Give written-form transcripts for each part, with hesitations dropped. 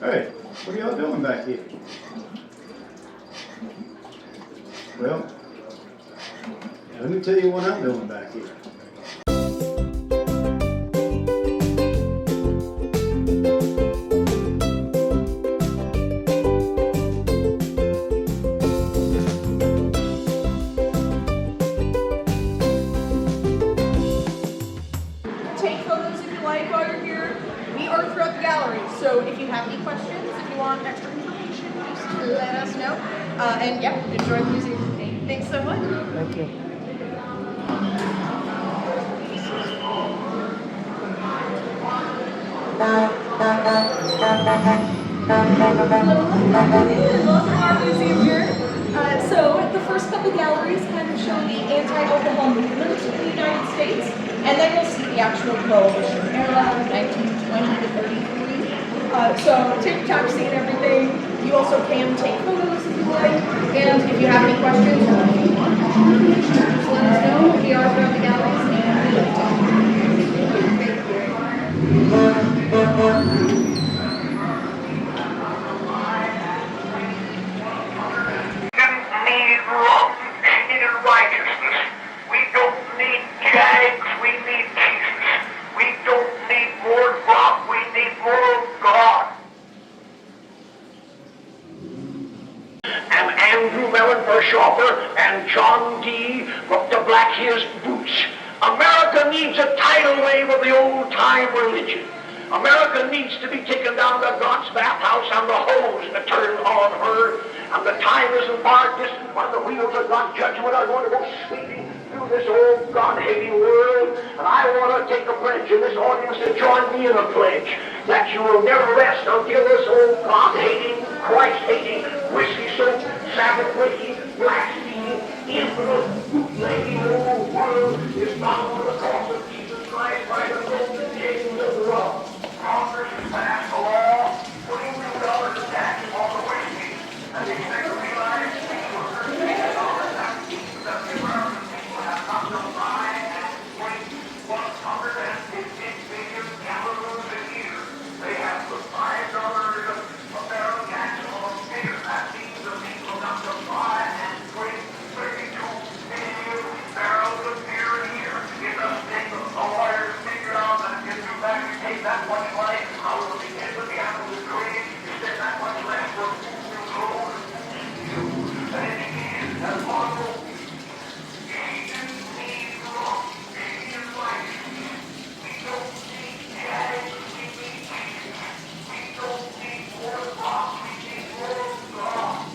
Hey, what are y'all doing back here? Well, let me tell you what I'm doing back here. Take photos if you like while you're here. We are throughout the gallery, so if you have any questions, if you want extra information, just let us know. And yeah, enjoy the museum. Okay, thanks so much. Thank you. Welcome to our museum here. So the first couple galleries kind of show the anti-alcohol movement in the United States, and then you'll see the actual Prohibition era, 1920 to 33. So take your time seeing everything. You also can take photos if you like, and if you have any questions or if you want information, just let us know. We are throughout the galleries, and we love to. And John D. looked to black his boots. America needs a tidal wave of the old-time religion. America needs to be taken down to God's bathhouse and the hose to turn on her. And the time isn't far distant when the wheels of God's judgment are going to go sweeping through this old God-hating world. And I want to take a pledge in this audience to join me in a pledge that you will never rest until this old God-hating, Christ-hating, whiskey-soaked, Sabbath-breaking, blaspheming, infamous, bootlegging old world is bound to the cross of Jesus Christ by the golden chains of the law. Congress has passed a law putting $2 a tax on the whiskey, and they expect to realize $600 million after that the American people have not to buy and drink 150 million gallons a year. They have put $5 a barrel tax on beer. That means the people have to buy and drink 32 million barrels of beer a year. It doesn't take the lawyers to figure out that if you back and take that much money out of the end of the apple trade, you spend that much less for food and clothes and education and model. Jesus needs love. He is life. We don't need jags. We need Jesus. We don't need more box. We need more God.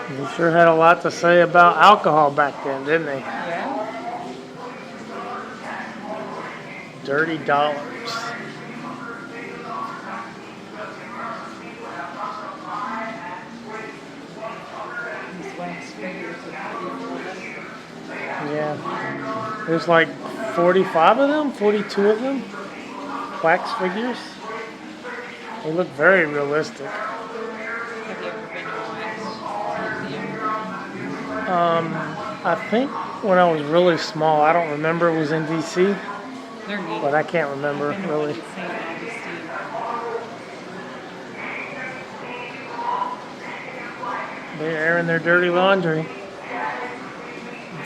They sure had a lot to say about alcohol back then, didn't they? Yeah. Dirty dollars. These wax figures are pretty cool. Yeah. There's like 45 of them, 42 of them. Wax figures. They look very realistic. Have you ever been to a wax museum? I think when I was really small, I don't remember it was in DC, They're neat. but I can't remember Been to really. one in St. Augustine. They're airing their dirty laundry.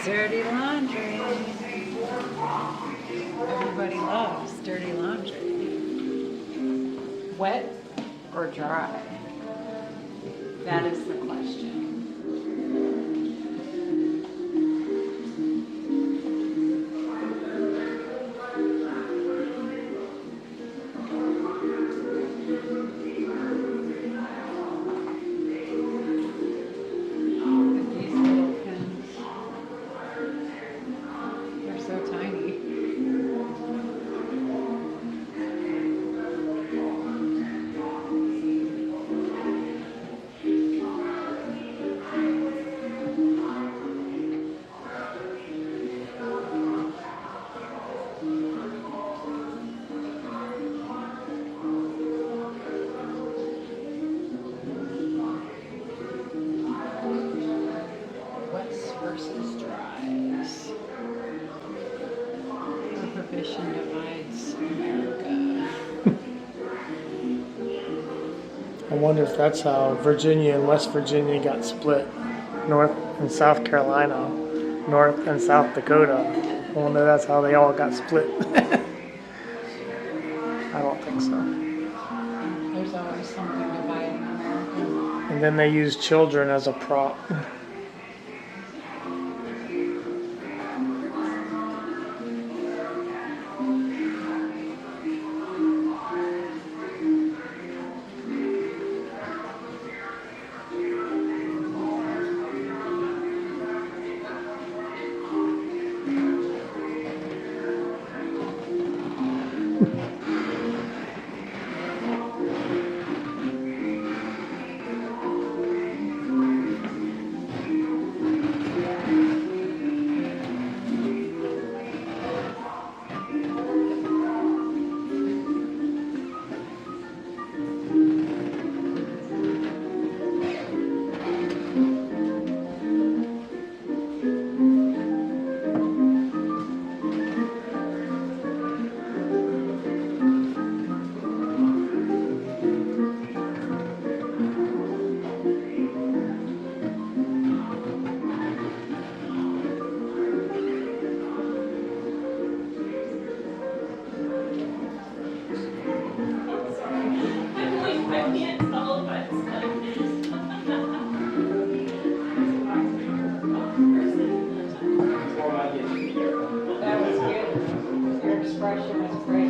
Dirty laundry. Wet or dry? That is the question. Look at these little pins. They're so tiny. Wets versus dries. Prohibition divides America. I wonder if that's how Virginia and West Virginia got split. North and South Carolina, North and South Dakota. I wonder if that's how they all got split. I don't think so. There's always something dividing America. And then they use children as a prop. That was good. Your expression was great.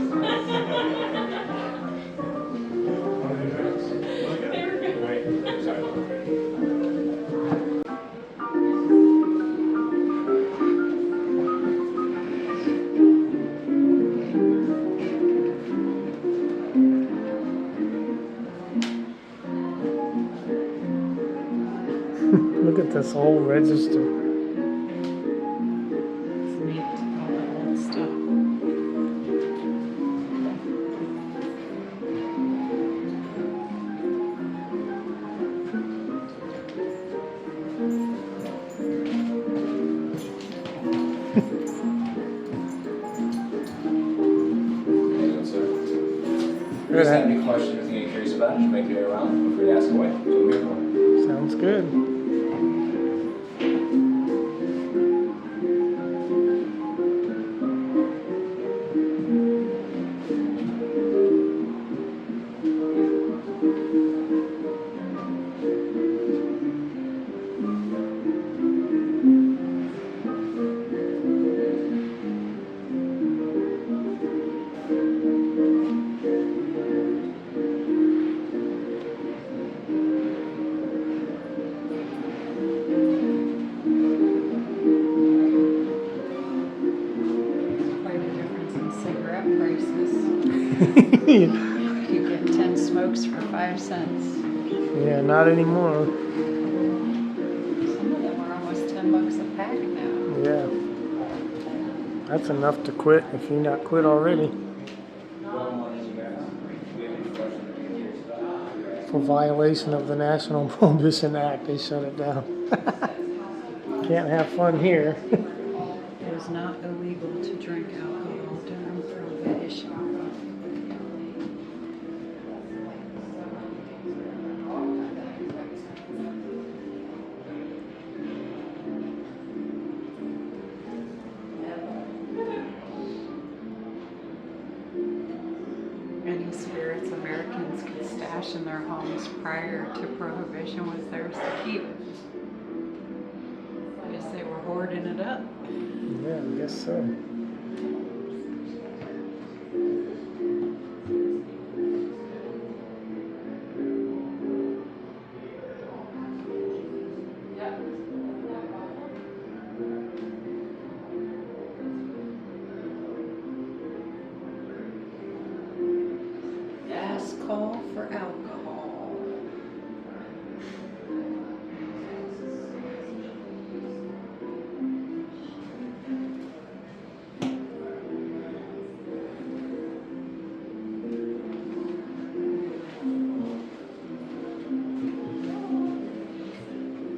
Look at this whole register. It's neat, all the old stuff. If you guys have any questions, anything you're curious about, you make your way around, feel free to ask away. So we're here for. Sounds good. Quite a difference in cigarette prices. You get 10 smokes for 5 cents. Yeah, not anymore. Some of them are almost $10 a pack now. Yeah. That's enough to quit if you're not quit already. For violation of the National Prohibition Act, they shut it down. Can't have fun here. It is not illegal to drink alcohol during prohibition. Any spirits Americans cash in their homes prior to Prohibition was theirs to keep. I guess they were hoarding it up. Yeah, I guess so. Last call for alcohol.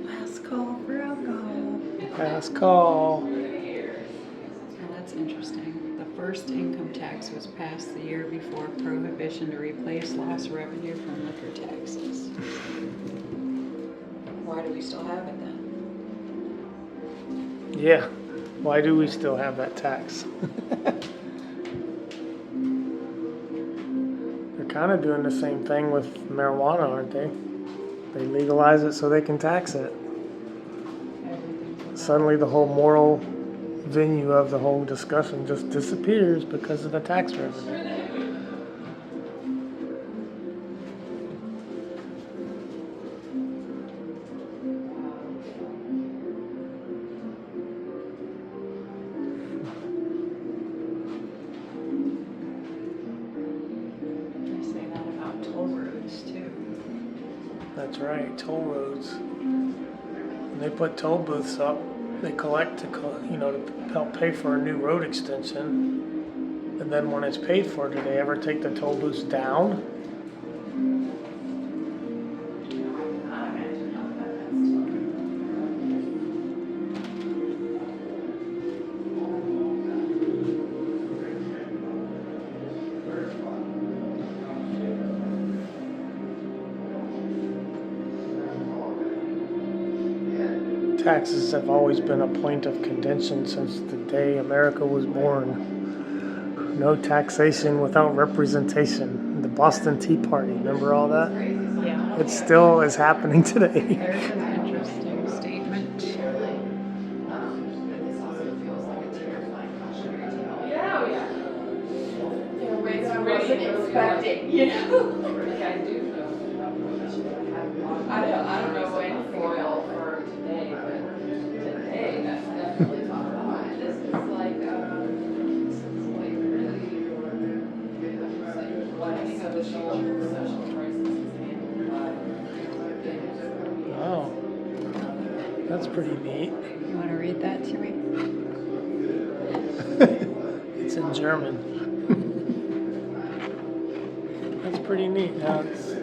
Last call for alcohol. Last call. Oh, that's interesting. The first income tax was passed the year before Prohibition to replace lost revenue from liquor taxes. Why do we still have it then? Yeah. Why do we still have that tax? They're kind of doing the same thing with marijuana, aren't they? They legalize it so they can tax it. Suddenly the whole moral venue of the whole discussion just disappears because of the tax revenue. They say that about toll roads too. That's right, toll roads. When they put toll booths up, they collect to help pay for a new road extension. And then when it's paid for, do they ever take the toll booths down? Taxes have always been a point of contention since the day America was born. No taxation without representation. The Boston Tea Party, remember all that? Yeah. It still is happening today. There's an interesting statement. Wasn't expecting, you know? I don't know when foil for today, but today that's definitely top of mind. This is like, Wow, that's pretty neat. You want to read that to me? It's in German. That's pretty neat. Now it's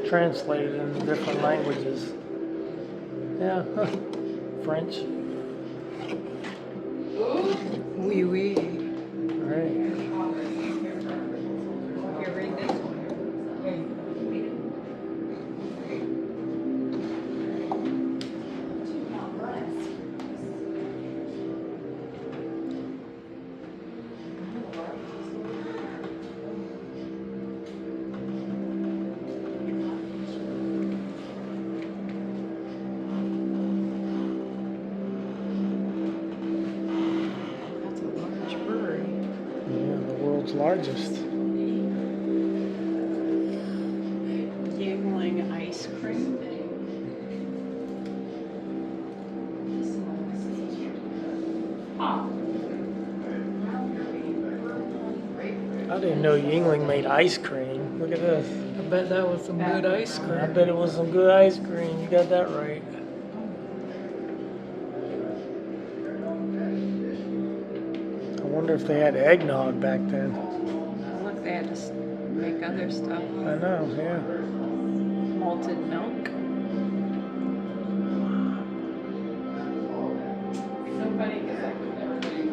translated into different languages. Yeah, French. Oui, oui. Right. Here, read this one. Here you go. That's a large brewery. Yeah, the world's largest. Yingling ice cream. I didn't know Yingling made ice cream. Look at this. I bet that was some good ice I cream. bet it was some good ice cream. You got that right. I wonder if they had eggnog back then. Look, they had to make other stuff. I know, yeah. Malted milk. so funny because like everybody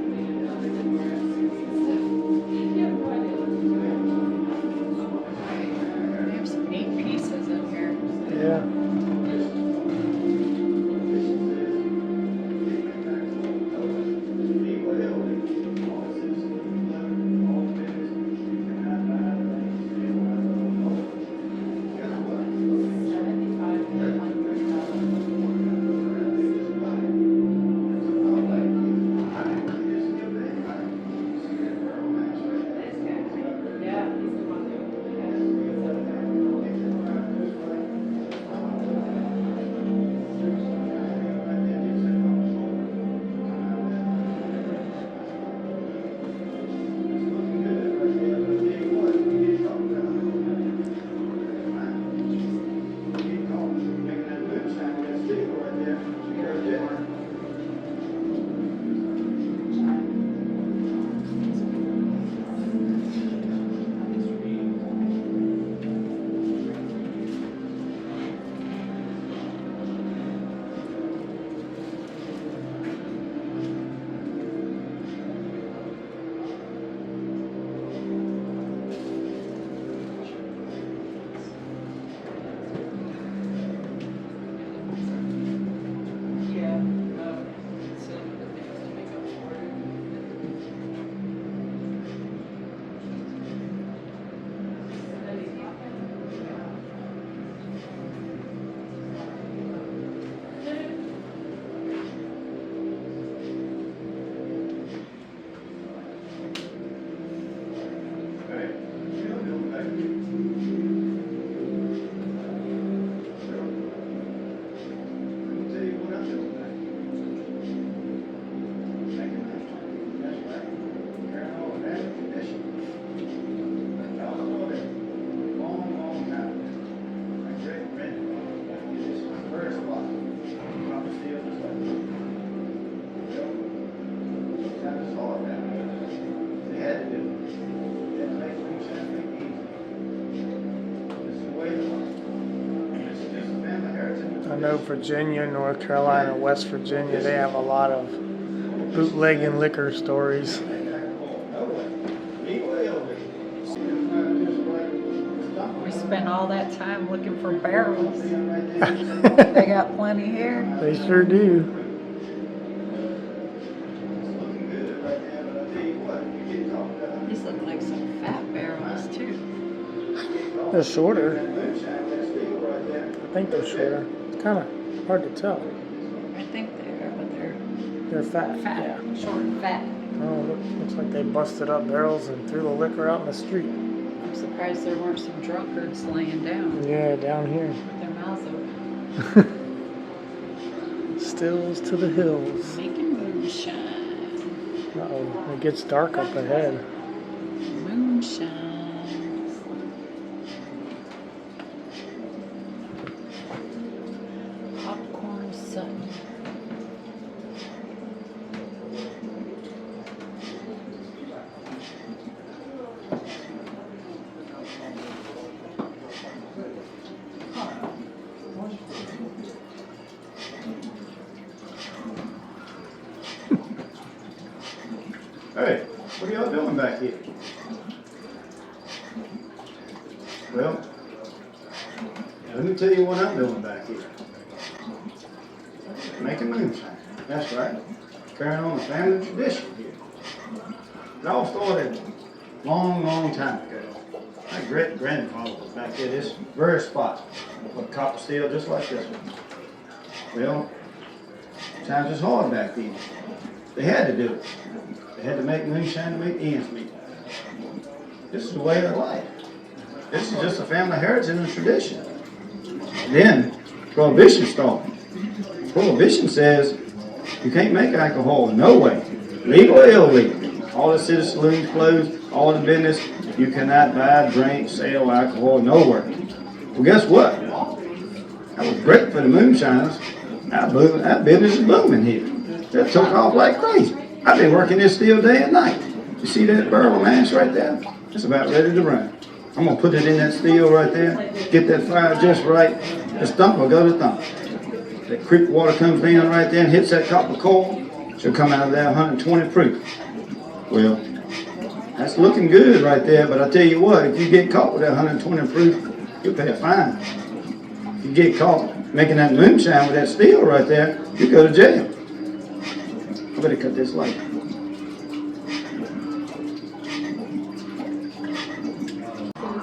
They have some neat pieces in here. Yeah. know Virginia, North Carolina, West Virginia, they have a lot of bootlegging liquor stories. We spent all that time looking for barrels. They got plenty here. They sure do. These look like some fat barrels too. They're shorter. I think they're shorter. It's kind of hard to tell. I think they are, but They're fat. fat, Yeah. short and fat. Oh, looks like they busted up barrels and threw the liquor out in the street. I'm surprised there weren't some drunkards laying down Yeah, down here. with their mouths open. Stills to the hills. Making moonshine. Uh-oh, it gets dark up ahead. Moonshine. Popcorn Sutton. Hey, what are y'all doing back here? Well, let me tell you what I'm doing back here. Making moonshine. That's right. Carrying on the family tradition here. It all started long, long time ago. My great-grandfather was back here this very spot with copper steel just like this one. Well, times was hard back then. They had to do it. They had to make moonshine to make ends meet. This is the way of life. This is just a family heritage and a tradition. Then, Prohibition started. Prohibition says you can't make alcohol no way, legal or illegal. All the city saloons closed, all the business, you cannot buy, drink, sell alcohol nowhere. Well, guess what? That was great for the moonshiners. That business is booming here. That took off like crazy. I've been working this steel day and night. You see that barrel of mash right there? It's about ready to run. I'm gonna put it in that steel right there, get that fire just right. This thump will go to thump. That creek water comes down right there and hits that copper coil. She'll come out of there 120 proof. Well, that's looking good right there, but I tell you what, if you get caught with that 120 proof, you'll pay a fine. If you get caught making that moonshine with that steel right there, you go to jail. I better cut this light.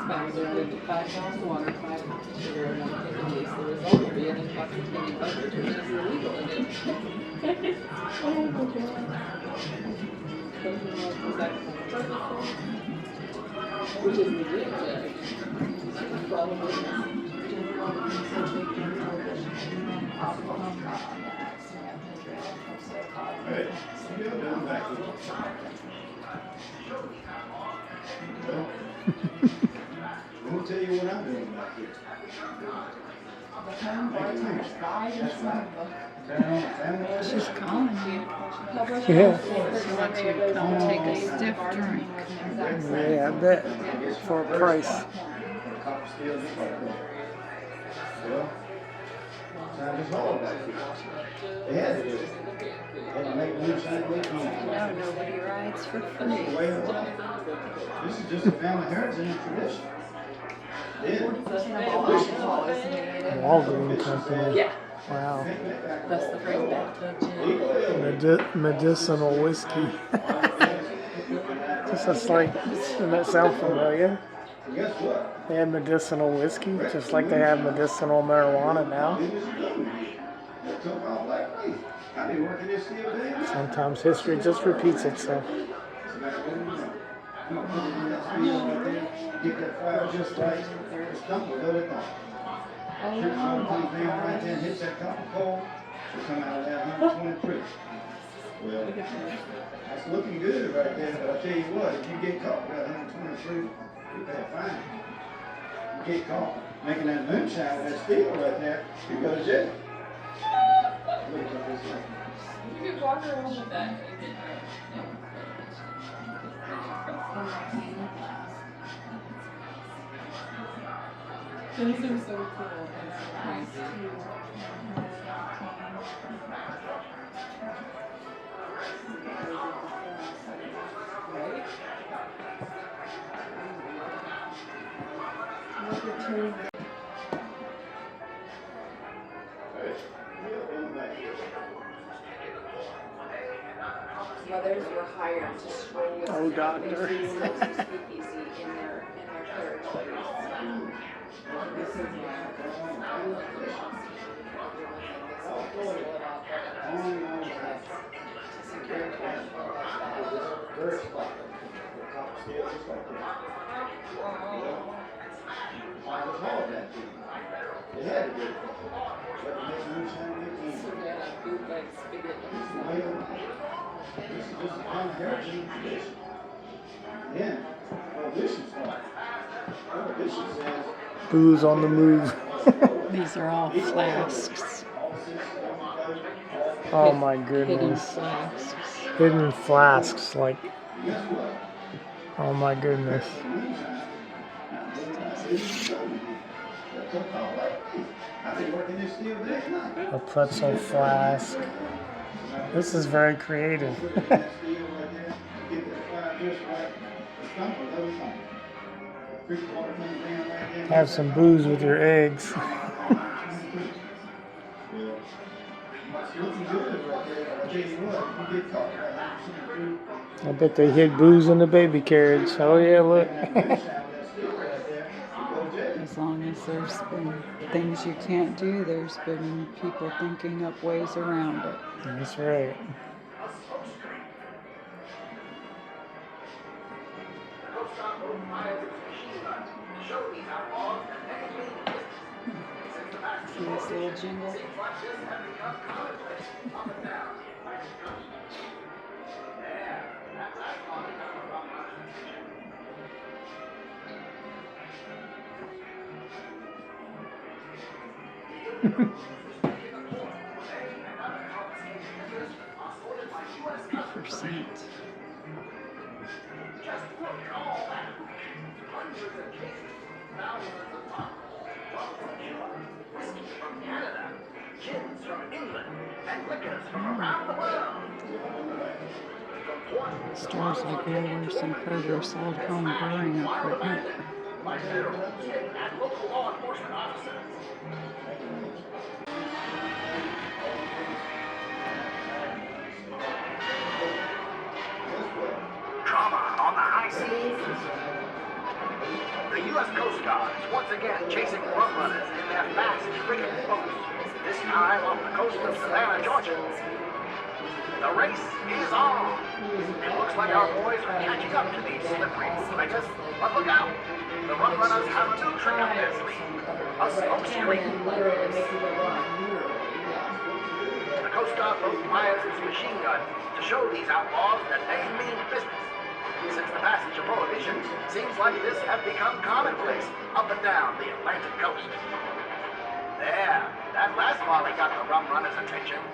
£5 water, 5 sugar, and 1 yeast. The result will be an intoxicating beverage and is illegal in it. Which is legit, Hey, what are you doing back here? Well, let me tell you what I'm doing back here. She's calling you. Yeah. She wants you to come take a stiff drink. Yeah, I bet. For a price. Well, time is hard back here. They had to do it. They had to make moonshine with me. Now nobody rides for That's free. the way of life. This is just a family heritage and a tradition. Then, Walgreen Company. Yeah, Wow. that's the first bathtub gin. Medicinal whiskey. Just like, doesn't that sound familiar? guess what? They had medicinal whiskey, just like they have medicinal marijuana now. It took off like crazy. I've been working this steel day. Sometimes history just repeats itself. Get that fire just right. The stump will go to thump. Creek water comes down right there and hits that copper coal. She'll come out of that 120 proof. Well, that's looking good right there, but I tell you what, if you get caught with that 120 proof, you pay a fine. You get caught making that moonshine with that steel right there, you go to jail. Look at this light. You could walk around with that. Those are so cool and so crazy. Right? Mothers were hired to stroll with Oh, doctor. speakeasy in their territories. This is Very spot. The top scale just like that. I was all that thing. They had to do it. But the next moonshine they so came. that a bootleg spigot Well, this is just a kind of heritage tradition. Yeah. Prohibition started. Prohibition says Booze on the move. These are all flasks, Oh my hidden goodness. flasks. Hidden flasks, like, oh my goodness. I've been working this steel day and night. A pretzel flask. This is very creative. Have some booze with your eggs. I bet they hid booze in the baby carriage. Oh yeah, look. As long as there's been things you can't do, there's been people thinking up ways around it. That's right. See this little jingle? Percent. Gins from England and liquors from around the world. Stores like Woolworths and Kroger sold home brewing equipment. By federal, state, and local law enforcement officers. Drama on the high seas. The U.S. Coast Guard is once again chasing rum runners in their fast frigate boats, this time off the coast of Savannah, Georgia. The race is on. It looks like our boys are catching up to these slippery bootleggers, but look out! The rum runners have a new trick up their sleeve, a smoke screen. literally making it run. Literally, yeah. The Coast Guard boat fires its machine gun to show these outlaws that they mean business. Since the passage of Prohibition, seems like this have become commonplace up and down the Atlantic coast. There, that last volley got the rum runners' attention.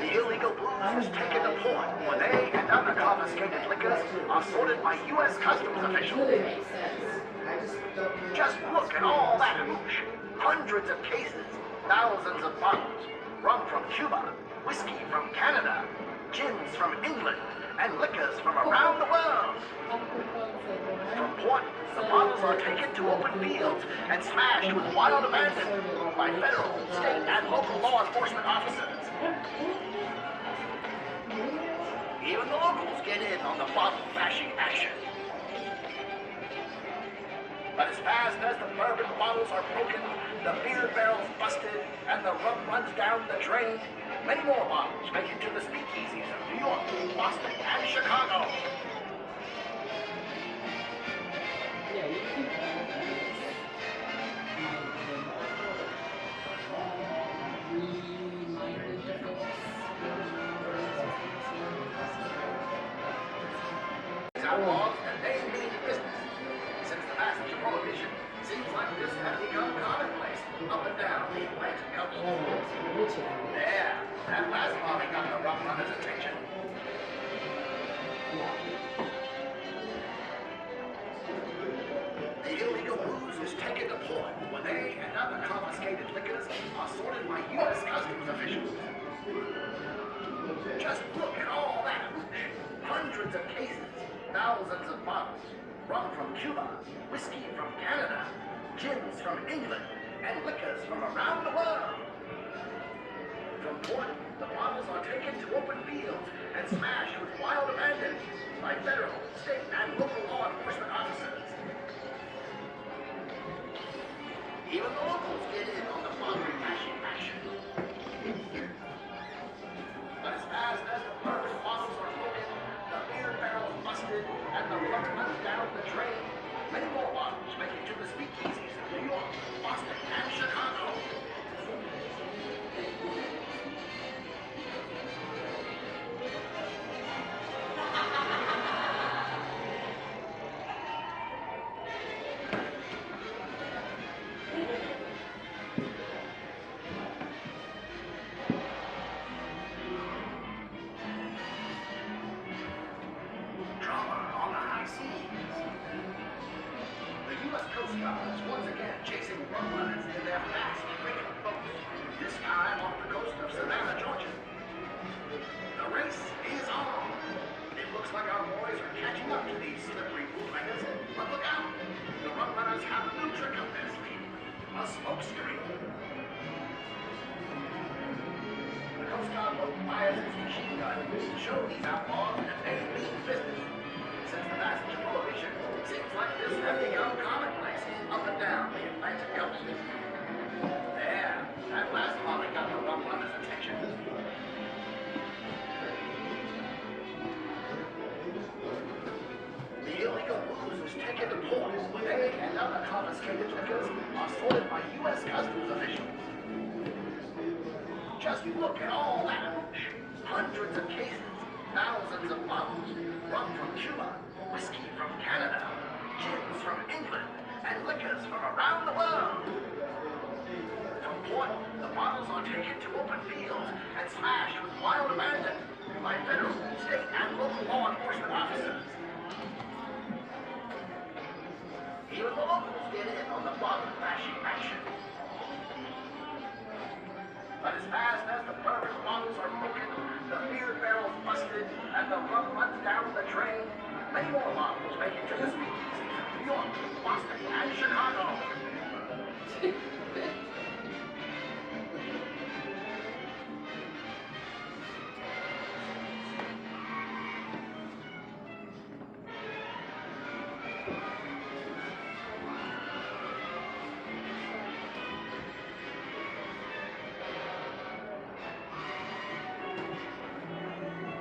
The illegal booze is taken to port where they and other confiscated liquors are sorted by U.S. Customs officials. Makes sense. I just don't. Just look at all that hooch. Hundreds of cases, thousands of bottles. Rum from Cuba, whiskey from Canada, gins from England, and liquors from around the world. From port, the bottles are taken to open fields and smashed with wild abandon by federal, state, and local law enforcement officers. Even the locals get in on the bottle bashing action. But as fast as the bourbon bottles are broken, the beer barrels busted, and the rum runs down the drain, many more bottles make it to the speakeasies of New York, Boston, and Chicago. Yeah, you think all that is reminded folks. These outlaws and they mean business. Since the passage of Prohibition, seems like this has become commonplace up and down the Atlantic coast. There, that last volley got the rum runners' attention. taken to port where they and other confiscated liquors are sorted by U.S. Customs officials. Just look at all that. Hundreds of cases, thousands of bottles. Rum from Cuba, whiskey from Canada, gins from England, and liquors from around the world. From port, the bottles are taken to open fields and smashed with wild abandon by federal, state, and local law enforcement officers. Even the locals get in on the bottle mashing action. But as fast as the perfect bottles are broken, the beer barrels busted, and the rum runs down the drain, many more bottles make it to the speakeasies in New York, Boston, and Chicago. Drama on the high seas. The U.S. Coast Guard is once again chasing rum runners in their fast, frequent boats, this time off the coast of Savannah, Georgia. The race is on. It looks like our boys are catching up to these slippery bootleggers, but look out! The rum runners have a new trick up their sleeve, a smoke screen. The Coast Guard boat fires its machine gun to show these outlaws that they mean business. Since the passage of Prohibition, seems like this has become commonplace up and down the Atlantic coast. There, that last volley got the rum runners' attention. The illegal booze is taken to port where they and other confiscated liquors are sorted by U.S. Customs officials. Just look at all that. Hundreds of cases, thousands of bottles. Rum from Cuba, whiskey from Canada, gins from England, and liquors from around the world. From port, the bottles are taken to open fields and smashed with wild abandon by federal, state, and local law enforcement officers. Even the locals get in on the bottle mashing action. But as fast as the perfect bottles are broken, the beer barrels busted, and the rum runs down the drain, many more bottles make it to the speakeasies in New York, Boston, and Chicago.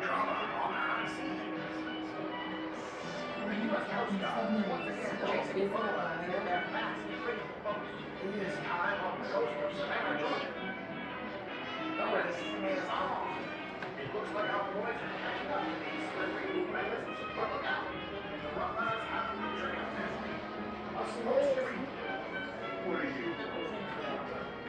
Drama on the high seas. The U.S. Coast Guard is once again chasing rum runners in their fast, frequent boats, this time on the coast of Savannah, Georgia. The race is on. It looks like our boys are catching up to these slippery bootleggers, but look out! The rum runners have a new trick up their sleeve, a smoke screen. What are you?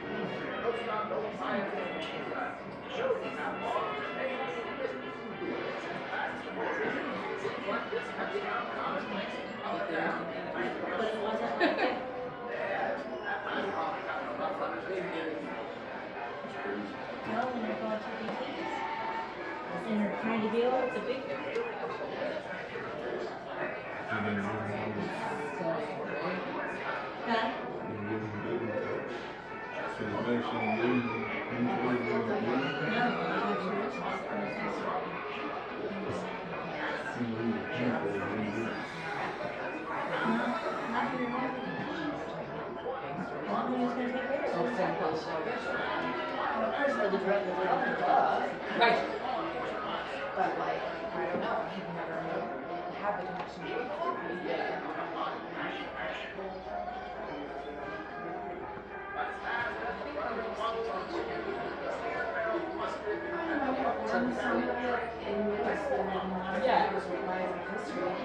The Coast Guard boat fires its machine gun to show these outlaws that they mean business. Since the passage of Prohibition, it seems like this has become commonplace up and down the Atlantic coast. But it wasn't like that. There, that last volley got the rum runners' attention. No, when they're going to the keys. And they're trying to deal with the big. Huh? Right. But like, I don't know, I've never had the connection with it. Yeah.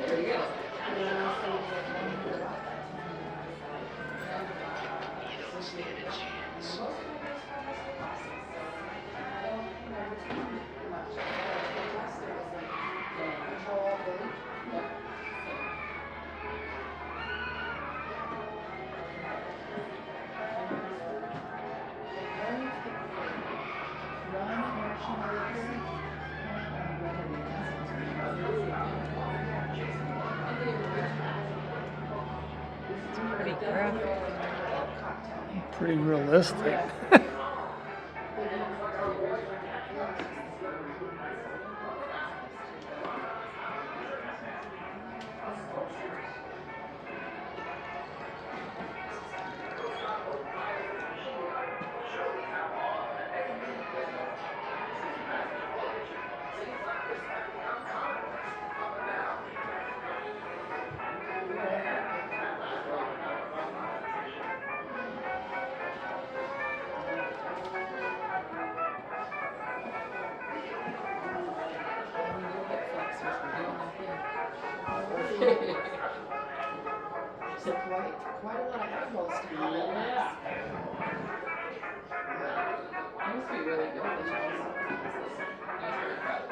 There you go. graphic. Pretty realistic. So quite a lot of eyeballs to have at once. It must be really good that she was very proud of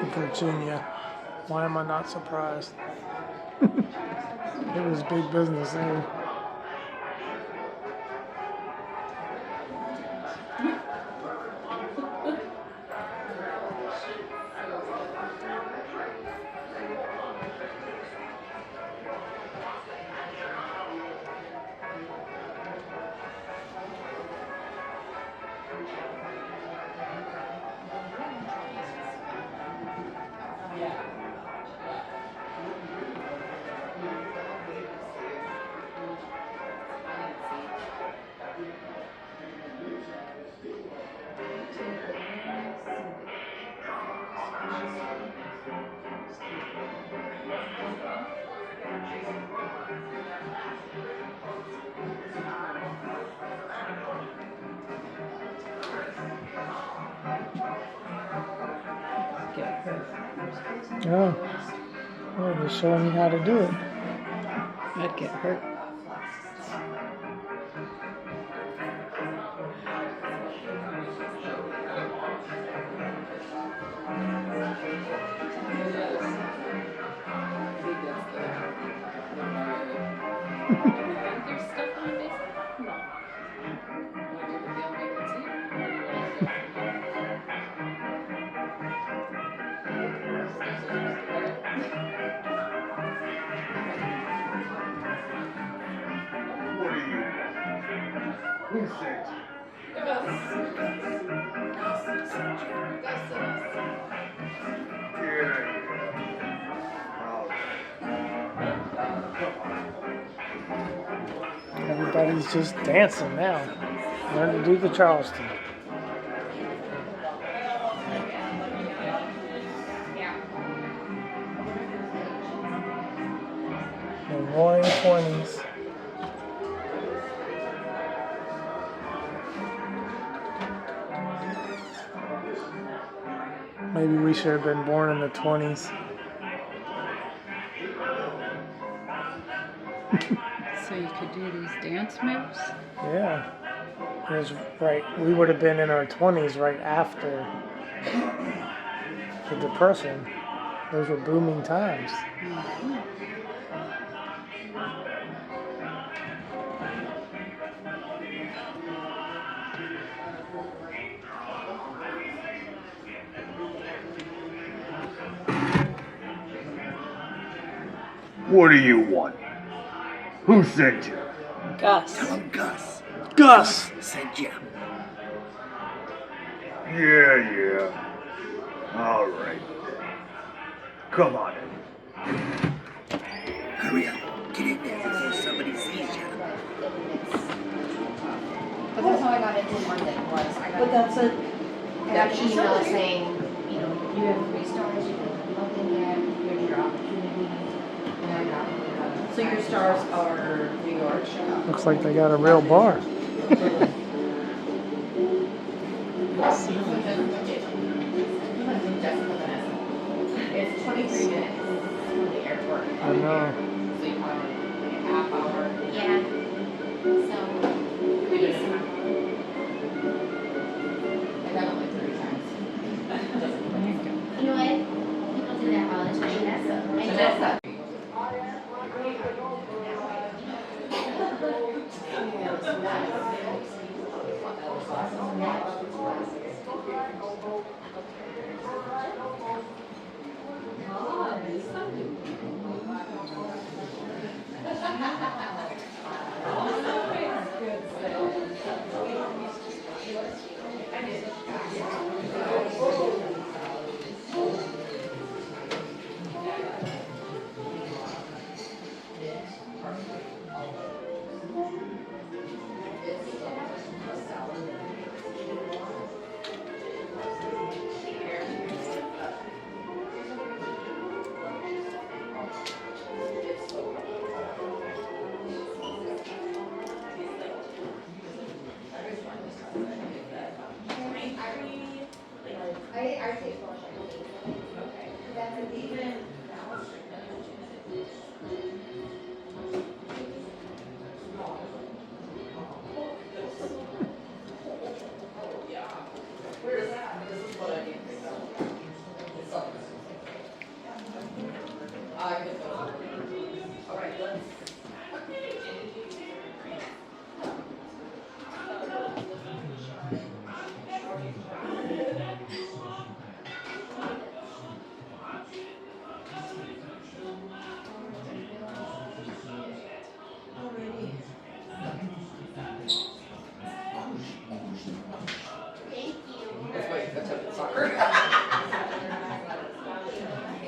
that. Virginia. Why am I not surprised? It was big business there. Oh, well, they're showing you how to do it. I'd get hurt. There's stuff on this? No. Want to do the film we can see? Or do you want to go What are you? Who sent you? Everybody's just dancing now. Learn to do the Charleston. The roaring 20s. Maybe we should have been born in the 20s. So you could do these dance moves? Yeah. It was right. We would have been in our 20s right after the Depression. Those were booming times. What do you want? Who sent you? Gus. Gus. Gus! Sent you. Yeah. All right. Come on in. Hurry up. Get in there before somebody sees you. But that's how I got into London was I got. But that's a, I got an email saying, you know, you have 3 stars, you can look in there, here's your opportunity. And I got. so your stars are New York. Looks like they got a real bar. It's 23 minutes from the airport. I know. So you probably like a half hour. Yeah. So. I got it like 3 times. You know what? People do that all the time. Vanessa.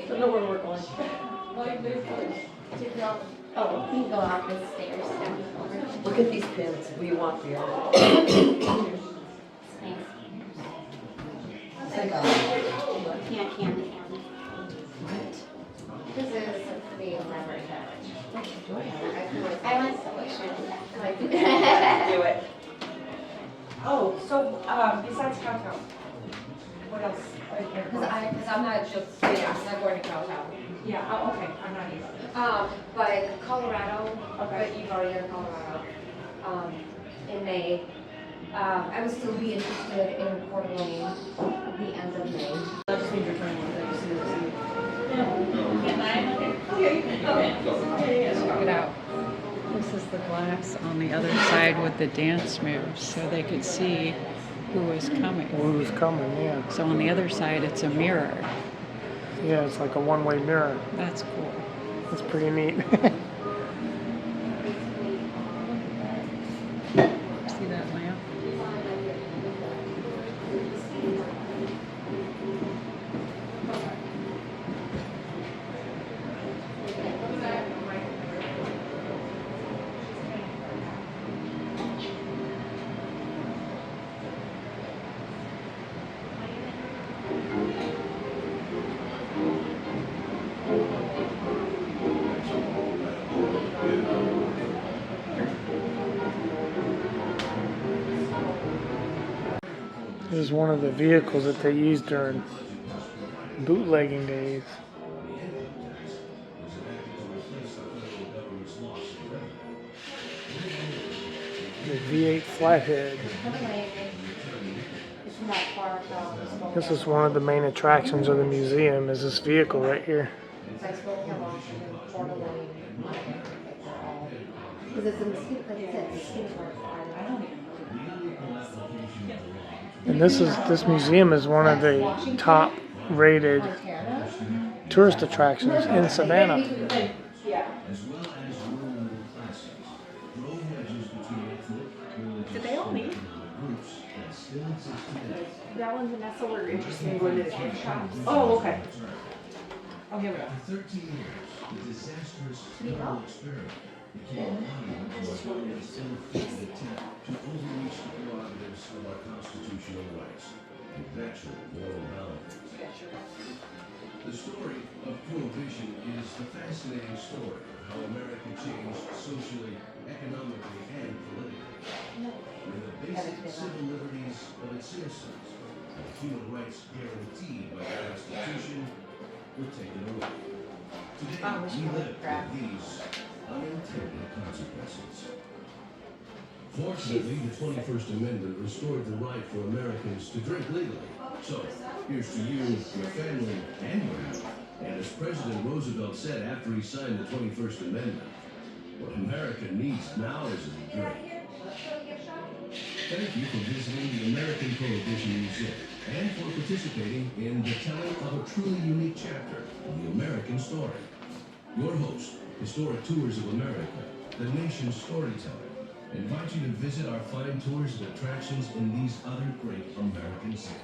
Don't know where we're going. Oh, we can go up the stairs down over. Look at these pins. We want the other. It's nice. It's like a, Yeah, candy. This is a pretty elaborate I want to Do it. Oh, so, besides Cowtown, what else? because I'm not just, yeah, I'm not going to Cowtown. Yeah, oh, okay, I'm not either. But Colorado, Okay. but you've already done Colorado, in May. I would still be interested in Coeur d'Alene at the end of May. I just need your phone. I just need to see. Check it out. This is the glass on the other side with the dance moves, so they could see who was coming. Who's coming, yeah. So on the other side, it's a mirror. Yeah, it's like a one-way mirror. That's cool. That's pretty neat. See that lamp? This is one of the vehicles that they used during bootlegging days. The V8 flathead. It's not far from This is one of the main attractions of the museum, is this vehicle right here. I spoke to him on Coeur d'Alene. Because it's a mosquito, like I said, mosquito. I don't even. And this museum is one of the top rated tourist attractions in Savannah. Yeah. Did they all meet? Val and Vanessa were interested in going to the gift shops. Oh, okay. Oh, here we go. For 13 years, the disastrous federal experiment became an attempt to overreach the prerogatives of our constitutional rights and natural moral boundaries. The story of Prohibition is the fascinating story of how America changed socially, economically, and politically. When the basic civil liberties of its citizens and human rights guaranteed by the Constitution were taken away. Today, we live with these unintended consequences. Fortunately, the 21st Amendment restored the right for Americans to drink legally. So, here's to you, your family, and your health. And as President Roosevelt said after he signed the 21st Amendment, what America needs now is a drink. Thank you for visiting the American Prohibition Museum and for participating in the telling of a truly unique chapter of the American story. Your host, Historic Tours of America, the nation's storyteller, invite you to visit our fine tours and attractions in these other great American cities.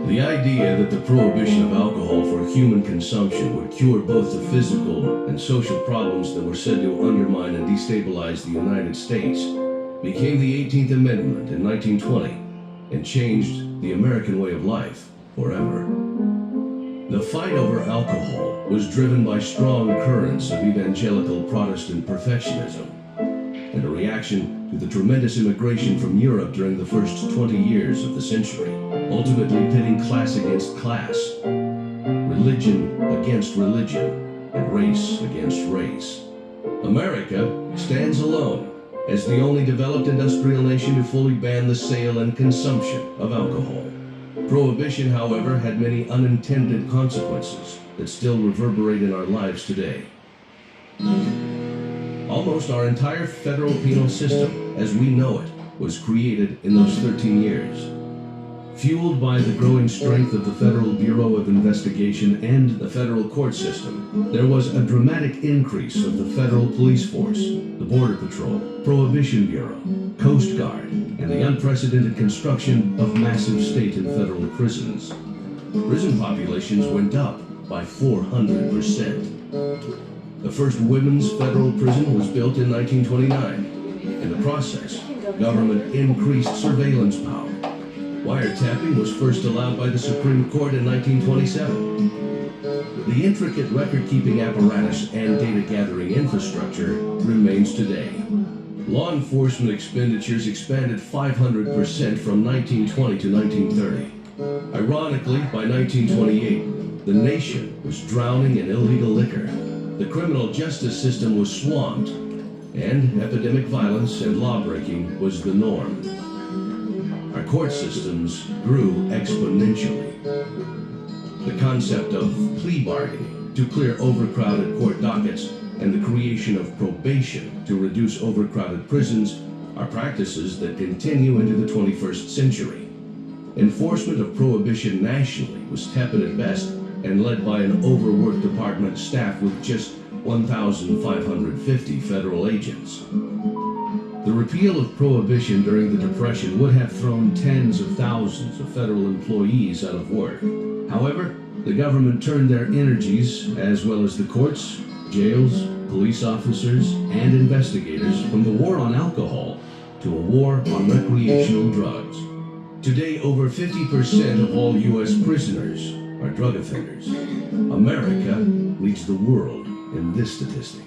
The idea that the prohibition of alcohol for human consumption would cure both the physical and social problems that were said to undermine and destabilize the United States became the 18th Amendment in 1920 and changed the American way of life forever. The fight over alcohol was driven by strong currents of evangelical Protestant perfectionism and a reaction to the tremendous immigration from Europe during the first 20 years of the century, ultimately pitting class against class, religion against religion, and race against race. America stands alone as the only developed industrial nation to fully ban the sale and consumption of alcohol. Prohibition, however, had many unintended consequences that still reverberate in our lives today. Almost our entire federal penal system, as we know it, was created in those 13 years. Fueled by the growing strength of the Federal Bureau of Investigation and the federal court system, there was a dramatic increase of the federal police force, the Border Patrol, Prohibition Bureau, Coast Guard, and the unprecedented construction of massive state and federal prisons. Prison populations went up by 400%. The first women's federal prison was built in 1929. In the process, government increased surveillance power. Wiretapping was first allowed by the Supreme Court in 1927. The intricate record-keeping apparatus and data-gathering infrastructure remains today. Law enforcement expenditures expanded 500% from 1920 to 1930. Ironically, by 1928, the nation was drowning in illegal liquor. The criminal justice system was swamped, and epidemic violence and lawbreaking was the norm. Our court systems grew exponentially. The concept of plea bargaining to clear overcrowded court dockets and the creation of probation to reduce overcrowded prisons are practices that continue into the 21st century. Enforcement of prohibition nationally was tepid at best and led by an overworked department staffed with just 1,550 federal agents. The repeal of prohibition during the Depression would have thrown tens of thousands of federal employees out of work. However, the government turned their energies, as well as the courts, jails, police officers, and investigators, from the war on alcohol to a war on recreational drugs. Today, over 50% of all U.S. prisoners are drug offenders. America leads the world in this statistic.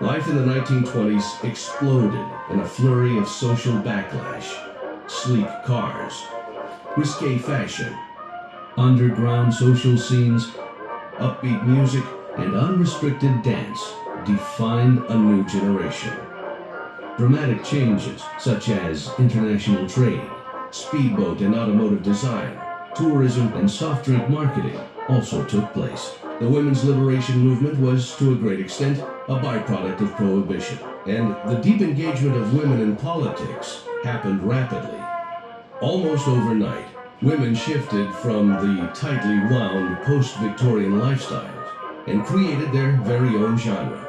Life in the 1920s exploded in a flurry of social backlash. Sleek cars, risque fashion, underground social scenes, upbeat music, and unrestricted dance defined a new generation. Dramatic changes such as international trade, speedboat and automotive design, tourism, and soft drink marketing also took place. The women's liberation movement was, to a great extent, a byproduct of prohibition, and the deep engagement of women in politics happened rapidly. Almost overnight, women shifted from the tightly wound post-Victorian lifestyles and created their very own genre,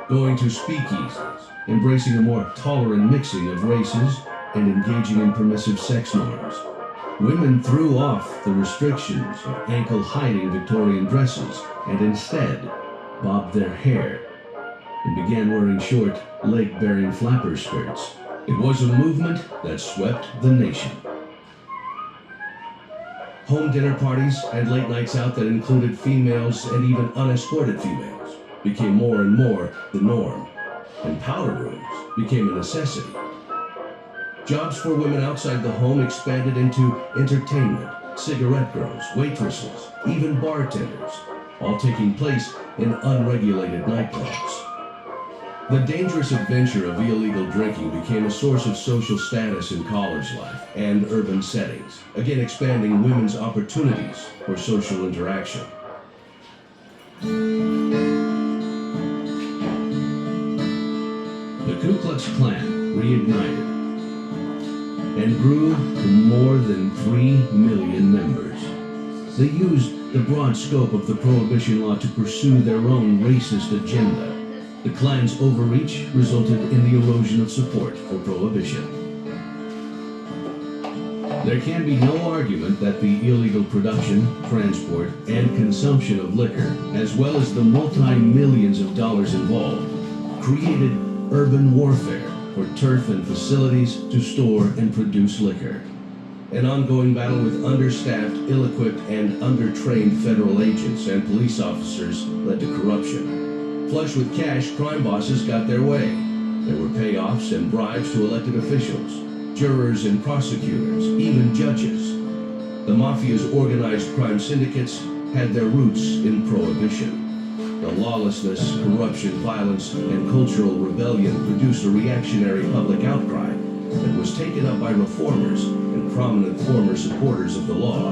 going to speakeasies, embracing a more tolerant mixing of races, and engaging in permissive sex norms. Women threw off the restrictions of ankle-hiding Victorian dresses and instead bobbed their hair and began wearing short, leg-bearing flapper skirts. It was a movement that swept the nation. Home dinner parties and late nights out that included females and even unescorted females became more and more the norm, and powder rooms became a necessity. Jobs for women outside the home expanded into entertainment, cigarette girls, waitresses, even bartenders, all taking place in unregulated nightclubs. The dangerous adventure of illegal drinking became a source of social status in college life and urban settings, again expanding women's opportunities for social interaction. The Ku Klux Klan reignited and grew to more than 3 million members. They used the broad scope of the Prohibition law to pursue their own racist agenda. The Klan's overreach resulted in the erosion of support for Prohibition. There can be no argument that the illegal production, transport, and consumption of liquor, as well as the multi-millions of dollars involved, created urban warfare for turf and facilities to store and produce liquor. An ongoing battle with understaffed, ill-equipped, and under-trained federal agents and police officers led to corruption. Flush with cash, crime bosses got their way. There were payoffs and bribes to elected officials, jurors and prosecutors, even judges. The mafia's organized crime syndicates had their roots in Prohibition. The lawlessness, corruption, violence, and cultural rebellion produced a reactionary public outcry that was taken up by reformers and prominent former supporters of the law.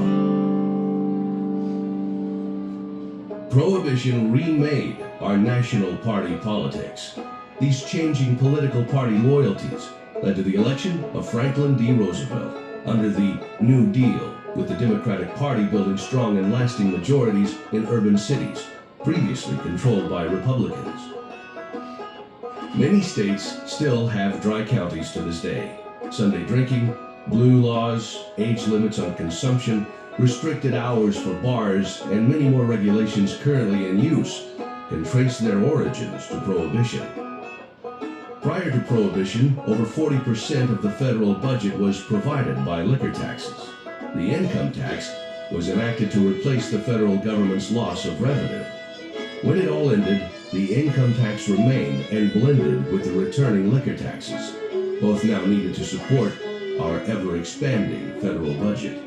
Prohibition remade our national party politics. These changing political party loyalties led to the election of Franklin D. Roosevelt under the New Deal, with the Democratic Party building strong and lasting majorities in urban cities, previously controlled by Republicans. Many states still have dry counties to this day. Sunday drinking, blue laws, age limits on consumption, restricted hours for bars, and many more regulations currently in use can trace their origins to Prohibition. Prior to Prohibition, over 40% of the federal budget was provided by liquor taxes. The income tax was enacted to replace the federal government's loss of revenue. When it all ended, the income tax remained and blended with the returning liquor taxes, both now needed to support our ever-expanding federal budget.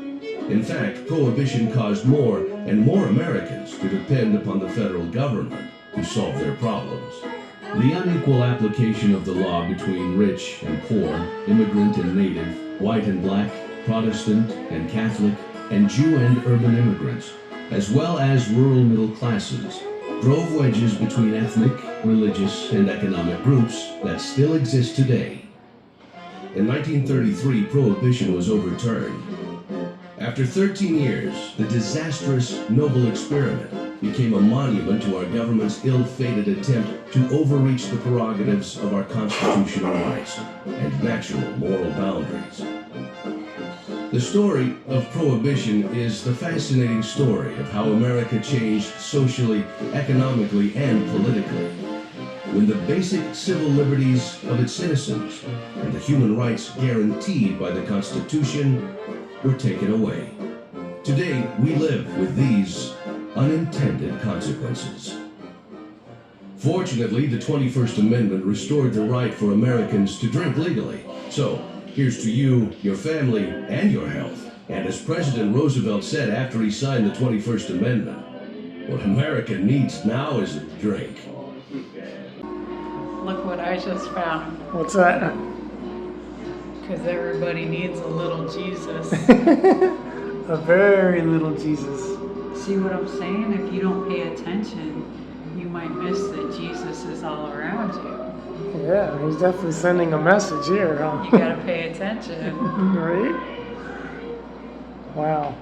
In fact, Prohibition caused more and more Americans to depend upon the federal government to solve their problems. The unequal application of the law between rich and poor, immigrant and native, white and black, Protestant and Catholic, and Jew and urban immigrants, as well as rural middle classes, drove wedges between ethnic, religious, and economic groups that still exist today. In 1933, Prohibition was overturned. After 13 years, the disastrous Noble Experiment became a monument to our government's ill-fated attempt to overreach the prerogatives of our constitutional rights and natural moral boundaries. The story of Prohibition is the fascinating story of how America changed socially, economically, and politically when the basic civil liberties of its citizens and the human rights guaranteed by the Constitution were taken away. Today, we live with these unintended consequences. Fortunately, the 21st Amendment restored the right for Americans to drink legally. So, here's to you, your family, and your health. And as President Roosevelt said after he signed the 21st Amendment, what America needs now is a drink. Look what I just found. What's that? Because everybody needs a little Jesus. A very little Jesus. See what I'm saying? If you don't pay attention, you might miss that Jesus is all around you. Yeah, he's definitely sending a message here, huh? You gotta pay attention. Right? Wow.